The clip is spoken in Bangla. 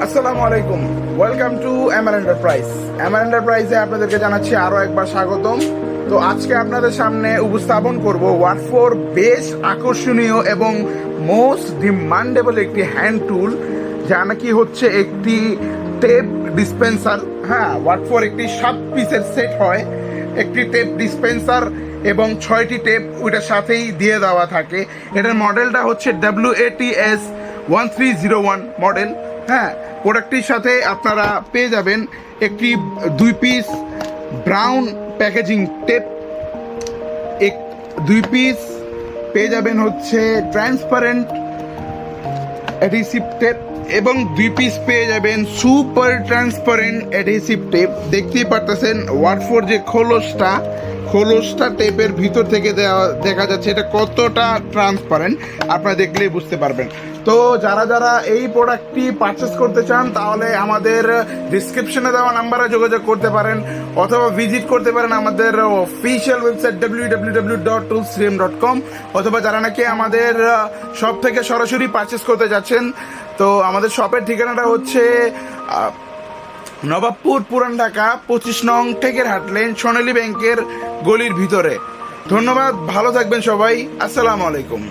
আসসালামু আলাইকুম, ওয়েলকাম টু এমআর এন্টারপ্রাইজ। এমআর এন্টারপ্রাইজে আপনাদেরকে জানাচ্ছি আরো একবার স্বাগতম। তো আজকে আপনাদের সামনে উপস্থাপন করব ওয়াটফোর বেশ আকর্ষণীয় এবং মোস্ট ডিমান্ডেবল একটি হ্যান্ড টুল, যা নাকি হচ্ছে একটি টেপ ডিসপেন্সার। হ্যাঁ, ওয়াটফোর একটি 7 পিসের সেট হয়, একটি টেপ ডিসপেন্সার এবং 6টি টেপ ওইটার সাথেই দিয়ে দেওয়া থাকে। এটার মডেলটা হচ্ছে WATS 1301 মডেল। হ্যাঁ, প্রোডাক্টটির সাথে আপনারা পেয়ে যাবেন একটি 2 piece brown packaging tape, 2 piece পেয়ে যাবেন হচ্ছে ট্রান্সপারেন্ট অ্যাডহেসিভ টেপ এবং 2 পিস পেয়ে যাবেন সুপার ট্রান্সপারেন্ট অ্যাডহেসিভ টেপ। দেখতেই পারতেছেন ওয়াটফোর যে খোলসটা টেপের ভিতর থেকে দেখা যাচ্ছে এটা কতটা ট্রান্সপারেন্ট, আপনারা দেখলেই বুঝতে পারবেন। তো যারা এই প্রোডাক্টটি পারচেস করতে চান তাহলে আমাদের ডিসক্রিপশনে দেওয়া নাম্বারে যোগাযোগ করতে পারেন অথবা ভিজিট করতে পারেন আমাদের অফিসিয়াল ওয়েবসাইট www.toolsrem.com, অথবা যারা নাকি আমাদের শপ থেকে সরাসরি পারচেস করতে যাচ্ছেন, তো আমাদের শপের ঠিকানাটা হচ্ছে নবাবপুর, পুরান ঢাকা 25 নং টেকের হাট লেন, সোনালী ব্যাংকের গলির ভিতরে। ধন্যবাদ, ভালো থাকবেন সবাই। আসসালামু আলাইকুম।